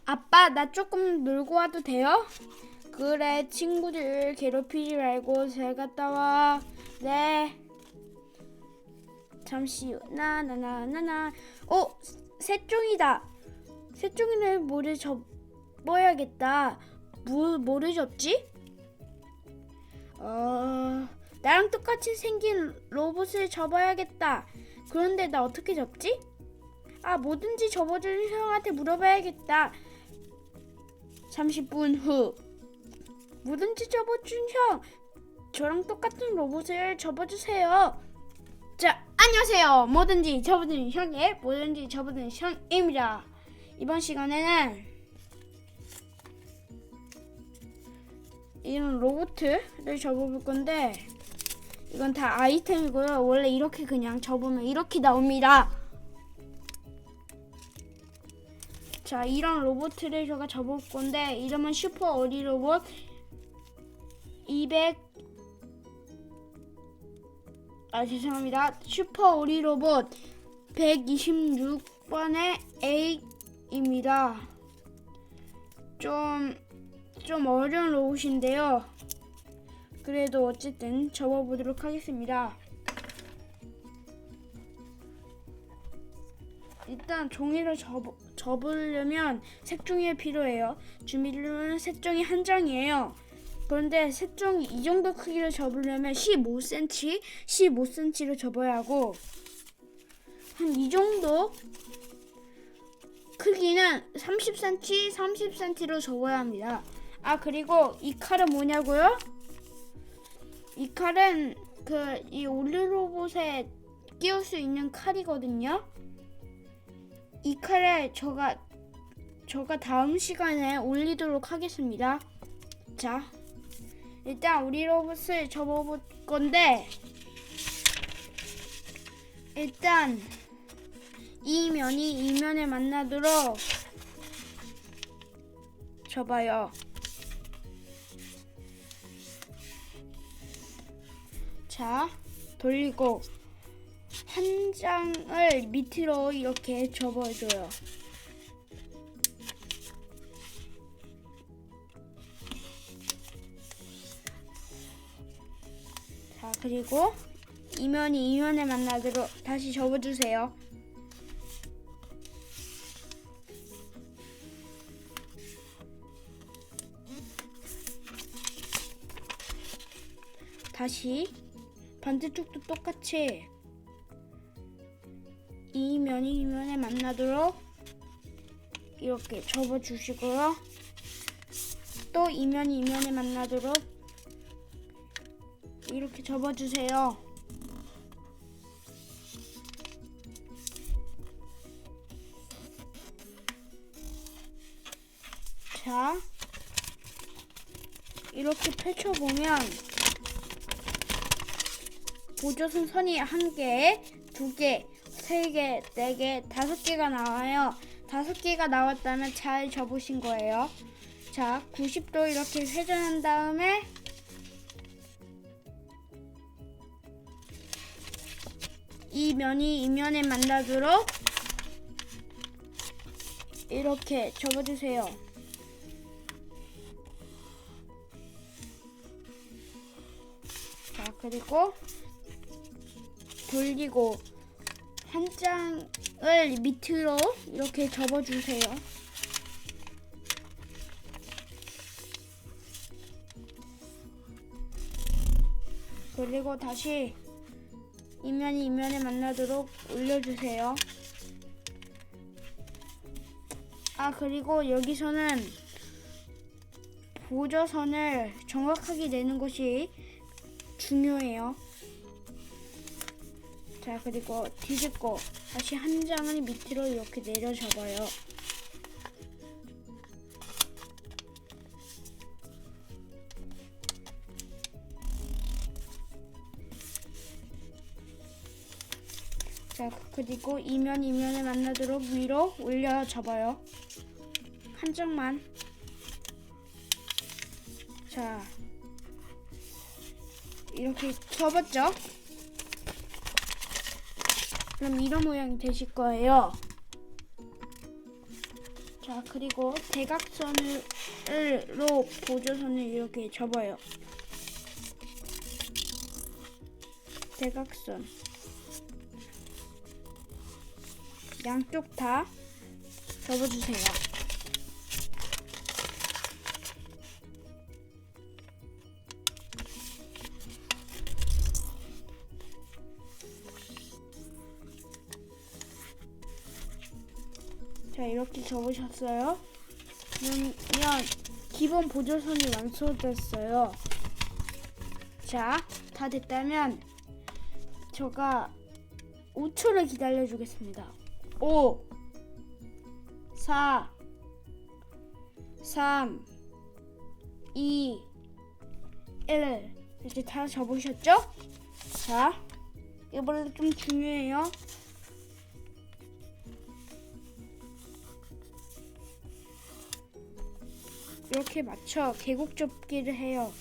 아빠, 나 조금 놀고 와도 돼요? 그래, 친구들 괴롭히지 말고 잘 갔다 와. 네. 잠시 나나나나나. 새종이다. 새종이를 뭐를 접어야겠다. 뭐를 접지? 나랑 똑같이 생긴 로봇을 접어야겠다. 그런데 나 어떻게 접지? 뭐든지 접어주는 형한테 물어봐야겠다. 30분 후. 뭐든지 접어준 형. 저랑 똑같은 로봇을 접어주세요. 자, 안녕하세요. 뭐든지 접어주는 형의 뭐든지 접어주는 형입니다. 이번 시간에는 이런 로봇을 접어볼 건데, 이건 다 아이템이고요. 원래 이렇게 그냥 접으면 이렇게 나옵니다. 자, 이런 로봇을 제가 접을 건데, 이름은 슈퍼 어리 로봇 슈퍼 어리 로봇 126번의 A입니다. 좀 어려운 로봇인데요. 그래도 어쨌든 접어보도록 하겠습니다. 일단 종이를 접으려면 색종이가 필요해요. 준비물은 색종이 한 장이에요. 그런데 색종이 이 정도 크기를 접으려면 15cm를 접어야 하고, 한 이 정도 크기는 30cm로 접어야 합니다. 그리고 이 칼은 뭐냐고요? 이 칼은 이 올리로봇에 끼울 수 있는 칼이거든요. 이 칼을 제가 다음 시간에 올리도록 하겠습니다. 자, 일단 우리 로봇을 접어볼 건데, 일단 이 면이 이 면에 만나도록 접어요. 자, 돌리고 한 장을 밑으로 이렇게 접어줘요. 자, 그리고 이 면이 이 면에 만나도록 다시 접어주세요. 다시 반대쪽도 똑같이 이 면이 이 면에 만나도록 이렇게 접어주시고요. 또 이 면이 이 면에 만나도록 이렇게 접어주세요. 자, 이렇게 펼쳐보면 보조선 선이 1개, 2개, 3개, 4개, 5개가 나와요. 5개가 나왔다면 잘 접으신 거예요. 자, 90도 이렇게 회전한 다음에 이 면이 이 면에 만나도록 이렇게 접어주세요. 자, 그리고 돌리고 한 장을 밑으로 이렇게 접어주세요. 그리고 다시 이 면이 이 면에 만나도록 올려주세요. 그리고 여기서는 보조선을 정확하게 내는 것이 중요해요. 자, 그리고 뒤집고 다시 한 장을 밑으로 이렇게 내려 접어요. 자, 그리고 이 면 이 면에 만나도록 위로 올려 접어요. 한 장만. 자, 이렇게 접었죠? 그럼 이런 모양이 되실 거예요. 자, 그리고 대각선으로 보조선을 이렇게 접어요. 대각선 양쪽 다 접어주세요. 자, 이렇게 접으셨어요. 그러면 기본 보조선이 완성됐어요. 자, 다 됐다면 제가 5초를 기다려 주겠습니다. 5, 4, 3, 2, 1. 이제 다 접으셨죠? 자, 이번에 좀 중요해요. 이렇게 맞춰 계곡 접기를 해요.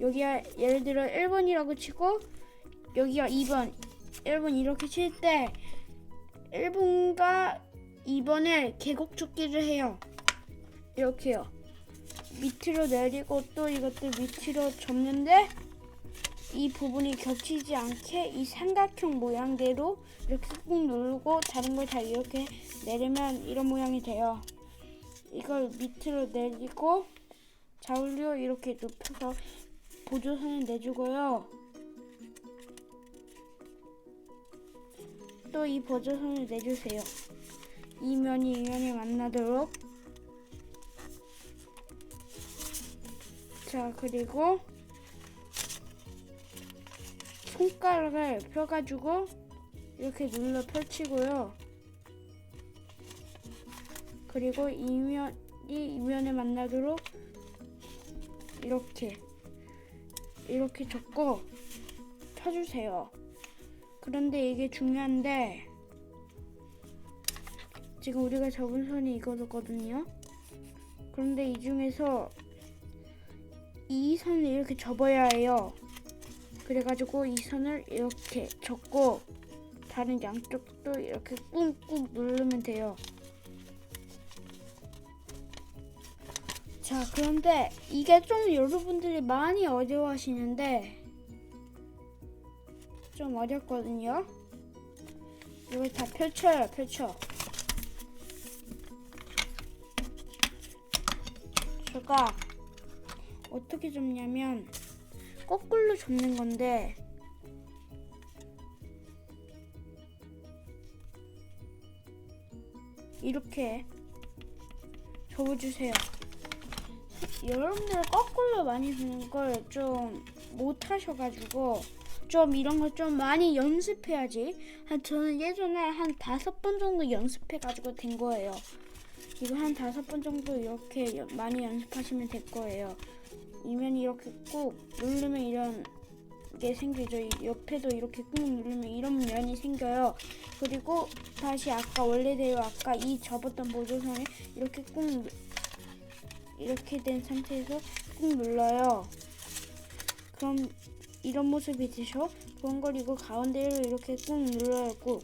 여기가 예를 들어 1번이라고 치고 여기가 2번, 1번 이렇게 칠 때 1번과 2번을 계곡 접기를 해요. 이렇게요. 밑으로 내리고 또 이것도 밑으로 접는데 이 부분이 겹치지 않게 이 삼각형 모양대로 이렇게 꾹 누르고 다른 걸 다 이렇게 내리면 이런 모양이 돼요. 이걸 밑으로 내리고 좌우로 이렇게 눕혀서 보조선을 내주고요. 또 이 보조선을 내주세요. 이 면이 이 면이 만나도록. 자, 그리고 손가락을 펴가지고 이렇게 눌러 펼치고요. 그리고 이 면이 이 면에 만나도록 이렇게 접고 펴주세요. 그런데 이게 중요한데 지금 우리가 접은 선이 이거거든요. 그런데 이 중에서 이 선을 이렇게 접어야 해요. 그래가지고 이 선을 이렇게 접고 다른 양쪽도 이렇게 꾹꾹 누르면 돼요. 자, 그런데 이게 좀 여러분들이 많이 어려워하시는데 좀 어렵거든요. 이걸 다 펼쳐요. 제가 어떻게 접냐면 거꾸로 접는 건데 이렇게 접어주세요. 여러분들 거꾸로 많이 접는 걸 좀 못하셔가지고 좀 이런 거 좀 많이 연습해야지. 저는 예전에 한 5번 정도 연습해가지고 된 거예요. 이거 한 5번 정도 이렇게 많이 연습하시면 될 거예요. 이면 이렇게 꾹 누르면 이런 게 생기죠. 옆에도 이렇게 꾹 누르면 이런 면이 생겨요. 그리고 다시 아까 원래대로 아까 이 접었던 보조선을 이렇게 꾹 이렇게 된 상태에서 꾹 눌러요. 그럼 이런 모습이 되죠. 그런 걸 이거 가운데로 이렇게 꾹 눌러요. 꾹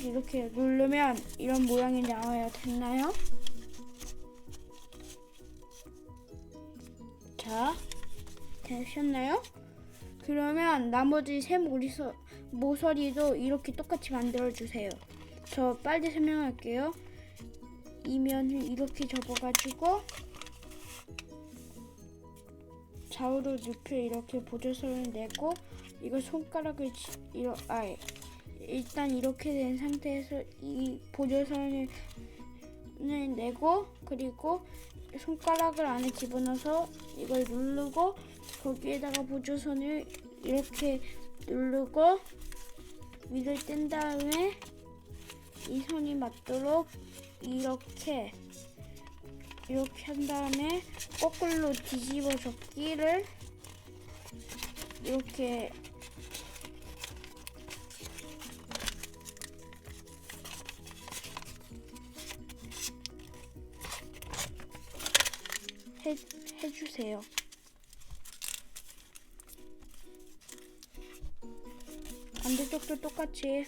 이렇게 누르면 이런 모양이 나와요. 됐나요? 자, 되셨나요? 그러면 나머지 세 모서리도 이렇게 똑같이 만들어주세요. 저 빨리 설명할게요. 이 면을 이렇게 접어가지고 좌우로 눕혀 이렇게 보조선을 내고 이거 손가락을 일단 이렇게 된 상태에서 이 보조선을 내고 그리고 손가락을 안에 집어넣어서 이걸 누르고 거기에다가 보조선을 이렇게 누르고 위를 뗀 다음에 이 선이 맞도록 이렇게 한 다음에 거꾸로 뒤집어 접기를 이렇게 해주세요. 반대쪽도 똑같이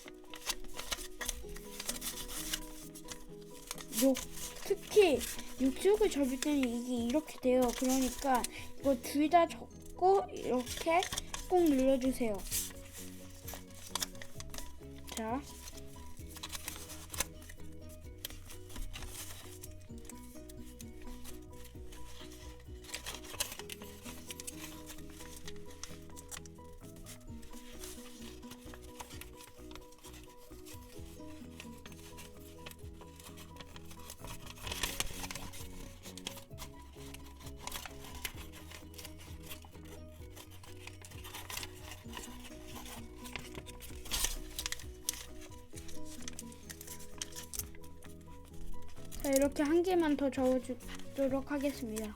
특히 육즙을 접을 때는 이게 이렇게 돼요. 그러니까 이거 둘 다 접고 이렇게 꼭 눌러주세요. 자, 이렇게 한 개만 더 저어주도록 하겠습니다.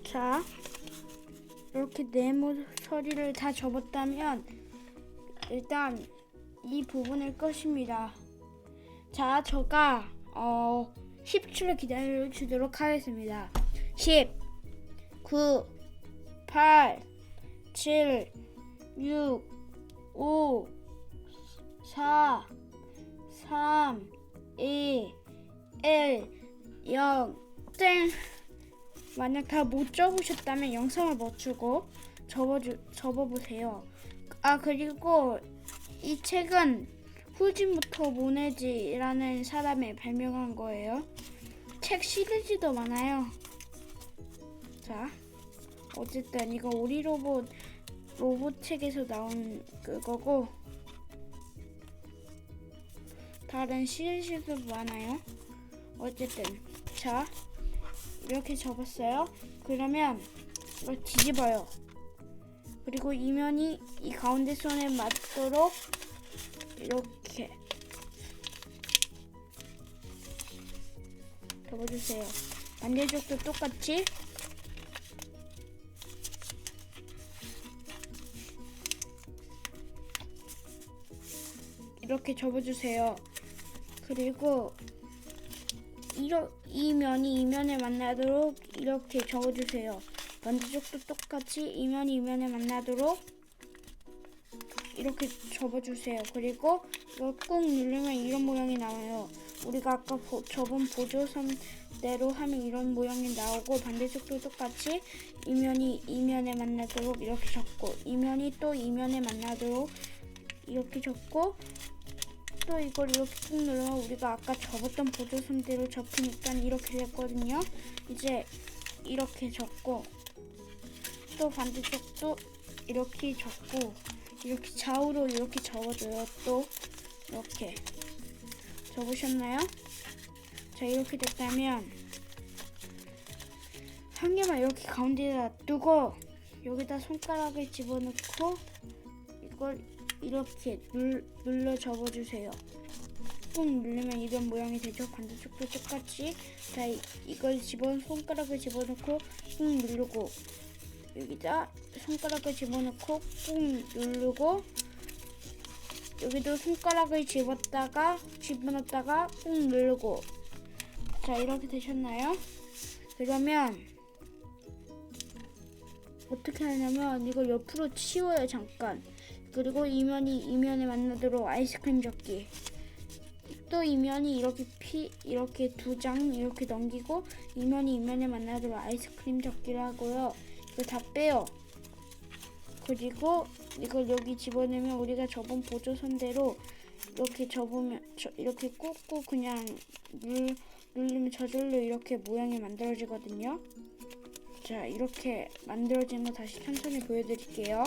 자, 이렇게 네모서리를 다 접었다면 일단 이 부분을 것입니다. 자, 제가 10초를 기다려주도록 하겠습니다. 10, 9, 8, 7, 6, 5, 4, 3, 2, 1, 0, 땡! 만약 다 못 접으셨다면 영상을 멈추고 접어보세요. 아, 그리고 이 책은 후지모토 모네지라는 사람이 발명한 거예요. 책 시리즈도 많아요. 자, 어쨌든 이거 우리 로봇 책에서 나온 그거고 다른 시리즈도 많아요. 어쨌든 자, 이렇게 접었어요. 그러면 이걸 뒤집어요. 그리고 이면이 이 가운데 손에 맞도록 이렇게 접어주세요. 반대쪽도 똑같이 이렇게 접어주세요. 그리고 이 면이 이 면에 만나도록 이렇게 접어주세요. 반대쪽도 똑같이 이 면이 이 면에 만나도록 이렇게 접어주세요. 그리고 이걸 꾹 누르면 이런 모양이 나와요. 우리가 아까 접은 보조선대로 하면 이런 모양이 나오고, 반대쪽도 똑같이 이 면이 이 면에 만나도록 이렇게 접고, 이 면이 또 이 면에 만나도록 이렇게 접고, 또 이걸 이렇게 꾹 누르면 우리가 아까 접었던 보조선대로 접히니까 이렇게 됐거든요. 이제 이렇게 접고, 또 반대쪽도 이렇게 접고, 이렇게 좌우로 이렇게 접어줘요. 또 이렇게 접으셨나요? 자, 이렇게 됐다면 한 개만 이렇게 가운데에다 두고 여기다 손가락을 집어넣고 이걸 이렇게 눌러 접어주세요. 꾹 누르면 이런 모양이 되죠. 반대쪽도 똑같이. 자, 이걸 손가락을 집어넣고 꾹 누르고, 여기다 손가락을 집어넣고 꾹 누르고, 여기도 손가락을 집어넣다가 꾹 누르고. 자, 이렇게 되셨나요? 그러면 어떻게 하냐면 이걸 옆으로 치워요. 잠깐. 그리고 이면이 이면에 만나도록 아이스크림 접기. 또 이면이 이렇게 두 장 이렇게 넘기고, 이면이 이면에 만나도록 아이스크림 접기를 하고요. 이거 다 빼요. 그리고 이걸 여기 집어넣으면 우리가 접은 보조선대로 이렇게 접으면 이렇게 꾹꾹 그냥 누르면 저절로 이렇게 모양이 만들어지거든요. 자, 이렇게 만들어진 거 다시 천천히 보여드릴게요.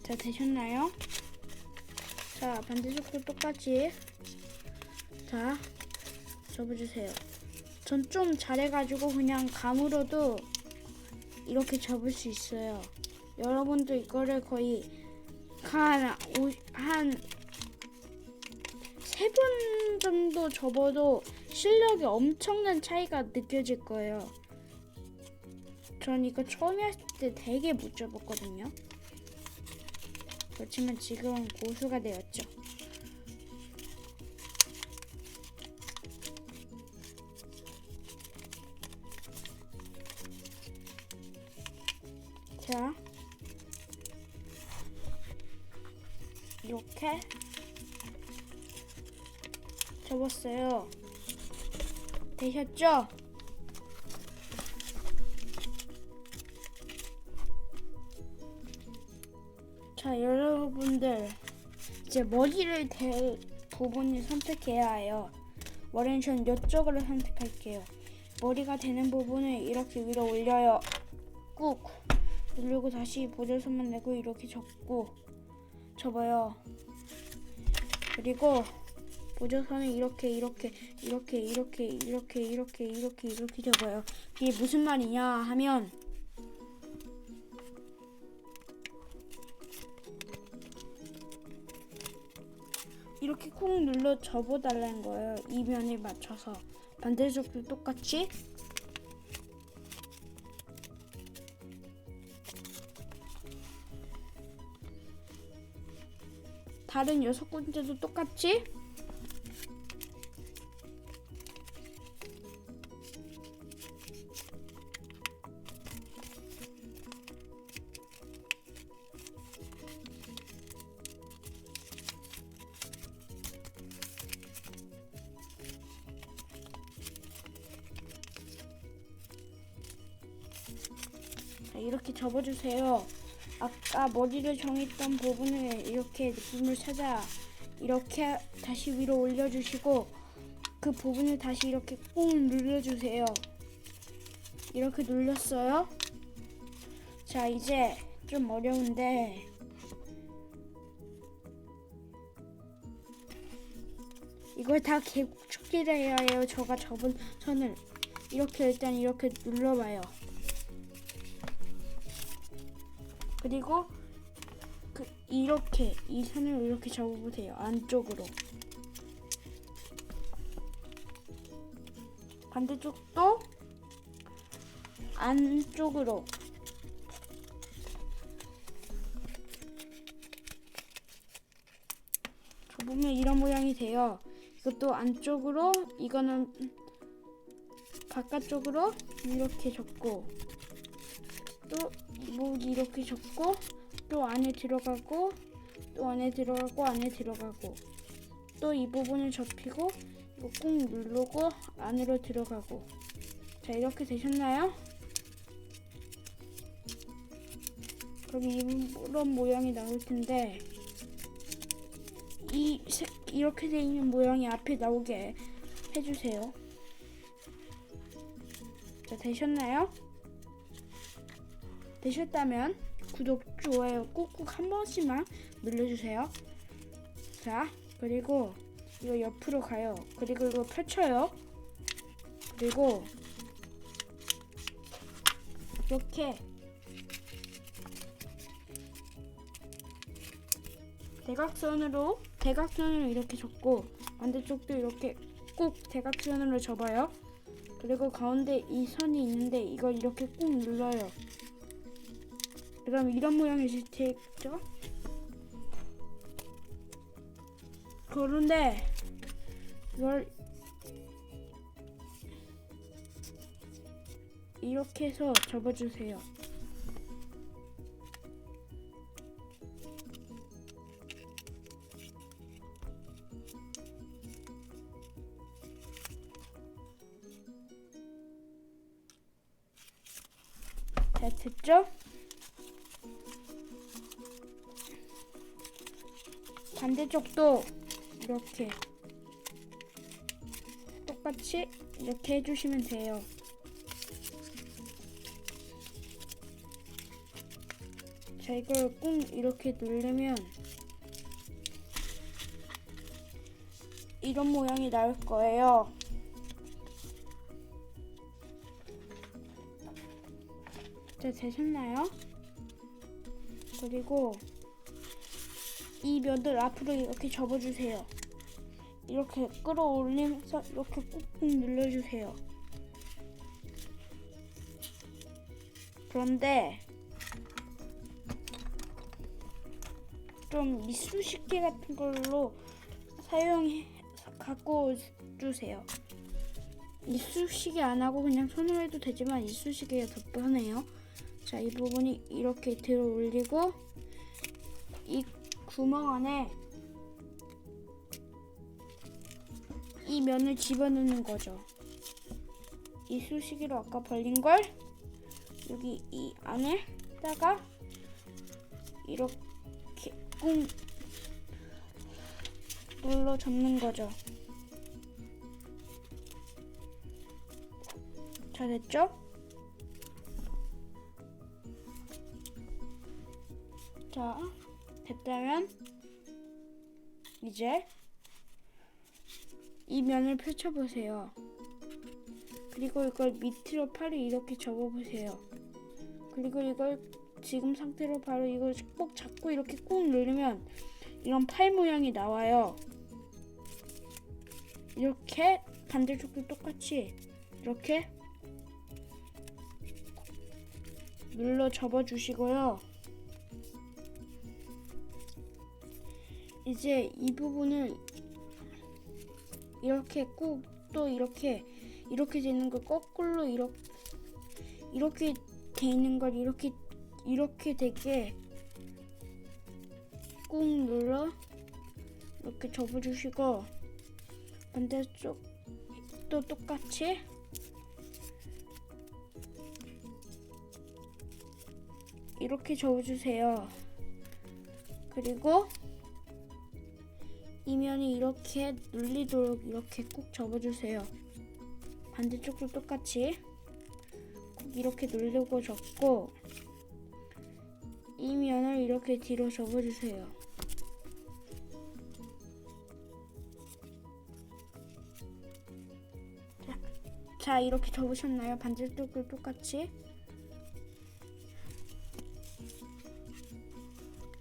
자, 되셨나요? 자, 반대쪽도 똑같이 자, 접어주세요. 전 좀 잘해가지고 그냥 감으로도 이렇게 접을 수 있어요. 여러분도 이거를 거의 한 3번 정도 접어도 실력이 엄청난 차이가 느껴질 거예요. 전 이거 처음에 했을 때 되게 못 접었거든요. 그렇지만 지금은 고수가 되었죠. 자, 이렇게 접었어요. 되셨죠? 자, 여러분들 이제 머리를 댈 부분을 선택해야 해요. 머리는 전 이쪽으로 선택할게요. 머리가 되는 부분을 이렇게 위로 올려요. 꾹 누르고 다시 보조선만 내고 이렇게 접어요. 그리고 보조선을 이렇게 접어요. 이게 무슨 말이냐 하면 이렇게 콕 눌러 접어달라는 거예요. 이 면에 맞춰서. 반대쪽도 똑같이 다른 6군데도 똑같이 이렇게 접어주세요. 아까 머리를 정했던 부분을 이렇게 느낌을 찾아 이렇게 다시 위로 올려주시고 그 부분을 다시 이렇게 꾹 눌러주세요. 이렇게 눌렸어요. 자, 이제 좀 어려운데 이걸 다 개축기를 해야 해요. 제가 접은 선을 이렇게 일단 이렇게 눌러봐요. 그리고 이렇게 이 선을 이렇게 접어보세요. 안쪽으로. 반대쪽도 안쪽으로. 접으면 이런 모양이 돼요. 이것도 안쪽으로, 이거는 바깥쪽으로 이렇게 접고 또 목이 이렇게 접고 또 안에 들어가고 또 안에 들어가고 안에 들어가고 또 이 부분을 접히고 이거 꾹 누르고 안으로 들어가고. 자, 이렇게 되셨나요? 그럼 이런 모양이 나올 텐데 이렇게 돼 있는 모양이 앞에 나오게 해주세요. 자, 되셨나요? 되셨다면 구독, 좋아요 꾹꾹 한 번씩만 눌러주세요. 자, 그리고 이거 옆으로 가요. 그리고 이거 펼쳐요. 그리고 이렇게 대각선으로 이렇게 접고 반대쪽도 이렇게 꼭 대각선으로 접어요. 그리고 가운데 이 선이 있는데 이걸 이렇게 꾹 눌러요. 그럼 이런 모양이 되겠죠? 그런데 이걸 이렇게 해서 접어주세요. 자, 됐죠? 반대쪽도 이렇게 똑같이 이렇게 해주시면 돼요. 자, 이걸 꾹 이렇게 누르면 이런 모양이 나올 거예요. 자, 되셨나요? 그리고 이 면을 앞으로 이렇게 접어주세요. 이렇게 끌어올리면서 이렇게 꾹꾹 눌러주세요. 그런데 좀 이쑤시개 같은 걸로 갖고 주세요. 이쑤시개 안 하고 그냥 손으로 해도 되지만 이쑤시개가 더 편해요. 자, 이 부분이 이렇게 들어 올리고 이 구멍 안에 이 면을 집어넣는 거죠. 이쑤시개로 아까 벌린 걸 여기 이 안에다가 이렇게 꾹 눌러 접는 거죠. 자, 됐죠? 자, 됐다면 이제 이 면을 펼쳐보세요. 그리고 이걸 밑으로 팔을 이렇게 접어보세요. 그리고 이걸 지금 상태로 바로 이걸 꼭 잡고 이렇게 꾹 누르면 이런 팔 모양이 나와요. 이렇게 반대쪽도 똑같이 이렇게 눌러 접어주시고요. 이제 이 부분을 이렇게 꾹 또 이렇게 돼 있는 걸 거꾸로 이렇게 돼 있는 걸 이렇게 되게 꾹 눌러 이렇게 접어주시고 반대쪽도 똑같이 이렇게 접어주세요. 그리고 이 면이 이렇게 눌리도록 이렇게 꾹 접어주세요. 반대쪽도 똑같이 꾹 이렇게 누르고 접고 이 면을 이렇게 뒤로 접어주세요. 자, 이렇게 접으셨나요? 반대쪽도 똑같이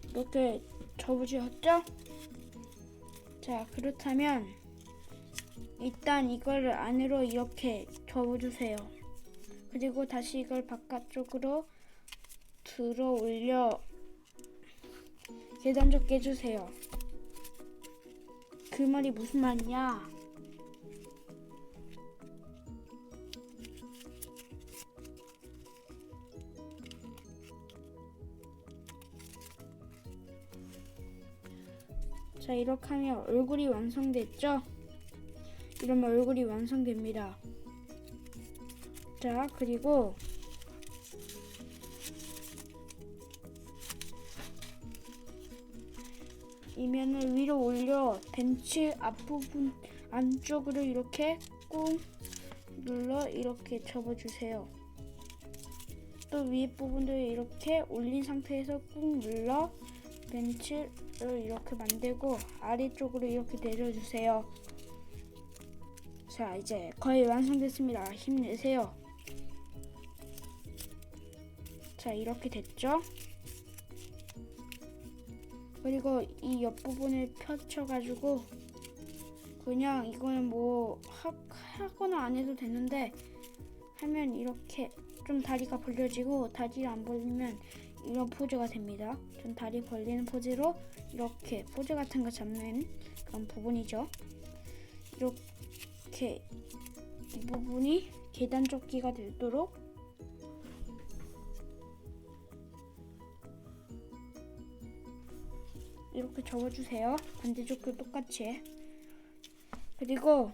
이렇게 접으셨죠? 자, 그렇다면 일단 이걸 안으로 이렇게 접어주세요. 그리고 다시 이걸 바깥쪽으로 들어 올려 계단 접게 해주세요. 그 말이 무슨 말이냐? 자, 이렇게 하면 얼굴이 완성됐죠? 이러면 얼굴이 완성됩니다. 자, 그리고 이 면을 위로 올려 벤치 앞부분 안쪽으로 이렇게 꾹 눌러 이렇게 접어주세요. 또 위에 부분도 이렇게 올린 상태에서 꾹 눌러 벤치를 이렇게 만들고 아래쪽으로 이렇게 내려주세요. 자, 이제 거의 완성됐습니다. 힘내세요. 자, 이렇게 됐죠? 그리고 이 옆부분을 펼쳐가지고 그냥 이거는 뭐 하거나 안 해도 되는데 하면 이렇게 좀 다리가 벌려지고 다리를 안 벌리면 이런 포즈가 됩니다. 전 다리 벌리는 포즈로 이렇게 포즈 같은 거 잡는 그런 부분이죠. 이렇게 이 부분이 계단 접기가 되도록 이렇게 접어주세요. 반대쪽도 똑같이. 그리고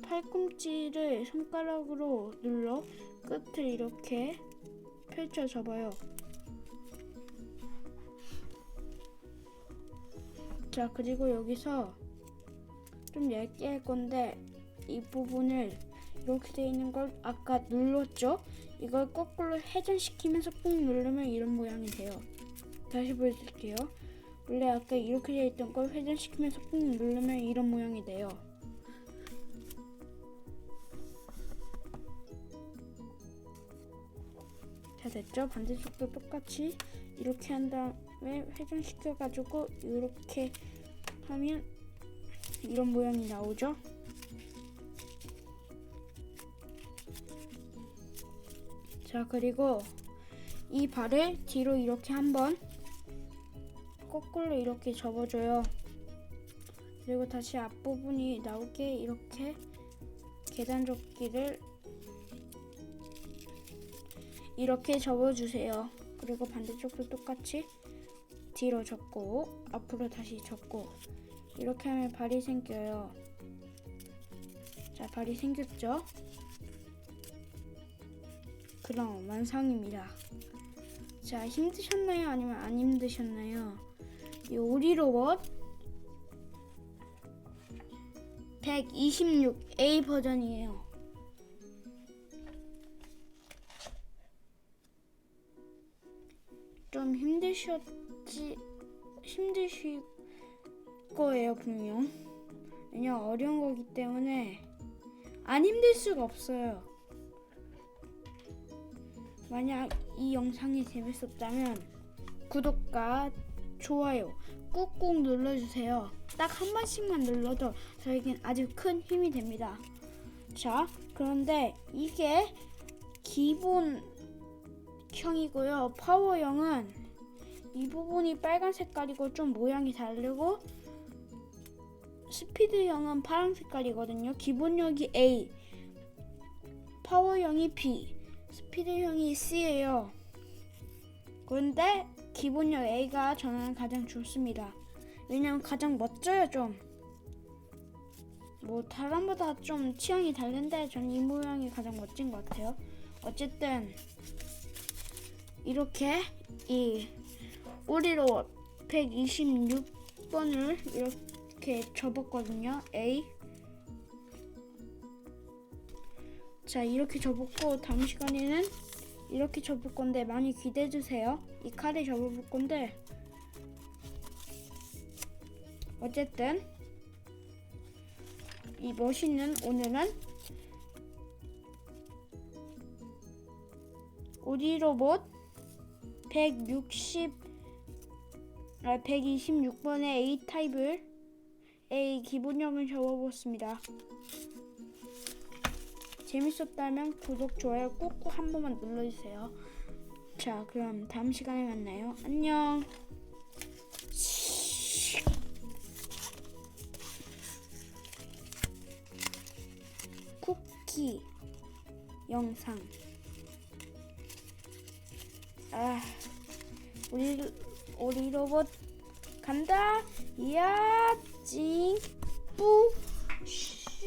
팔꿈치를 손가락으로 눌러 끝을 이렇게 펼쳐 접어요. 자, 그리고 여기서 좀 얇게 할 건데 이 부분을 이렇게 돼 있는 걸 아까 눌렀죠? 이걸 거꾸로 회전시키면서 꾹 누르면 이런 모양이 돼요. 다시 보여드릴게요. 원래 아까 이렇게 되어 있던 걸 회전시키면서 꾹 누르면 이런 모양이 돼요. 자, 됐죠? 반대쪽도 똑같이 이렇게 한 다음에 회전시켜 가지고 이렇게 하면 이런 모양이 나오죠? 자, 그리고 이 발을 뒤로 이렇게 한번 거꾸로 이렇게 접어줘요. 그리고 다시 앞부분이 나오게 이렇게 계단 접기를 이렇게 접어주세요. 그리고 반대쪽도 똑같이 뒤로 접고 앞으로 다시 접고 이렇게 하면 발이 생겨요. 자, 발이 생겼죠? 그럼 완성입니다. 자, 힘드셨나요? 아니면 안 힘드셨나요? 이 오리로봇 126A 버전이에요. 좀 힘드실 거예요, 분명. 왜냐면 어려운 거기 때문에 안 힘들 수가 없어요. 만약 이 영상이 재밌었다면 구독과 좋아요 꾹꾹 눌러주세요. 딱 한 번씩만 눌러도 저에겐 아주 큰 힘이 됩니다. 자, 그런데 이게 기본형이고요. 파워형은 이 부분이 빨간 색깔이고 좀 모양이 다르고, 스피드형은 파란 색깔이거든요. 기본형이 A, 파워형이 B, 스피드형이 C예요. 그런데 기본형 A가 저는 가장 좋습니다. 왜냐면 가장 멋져요. 좀 뭐 사람마다 좀 취향이 다른데 저는 이 모양이 가장 멋진 것 같아요. 어쨌든 이렇게 이 오리로 126번을 이렇게 접었거든요. A. 자, 이렇게 접었고 다음 시간에는 이렇게 접을 건데 많이 기대해 주세요. 이 칼에 접어볼 건데, 어쨌든 이 멋있는 오늘은 오리로봇 126번의 A 타입을 A 기본형을 접어보았습니다. 재밌었다면 구독, 좋아요 꾹꾹 한 번만 눌러주세요. 자, 그럼 다음 시간에 만나요. 안녕. 쿠키 영상. 우리 로봇 간다. 야, 찡, 뿌, 슈.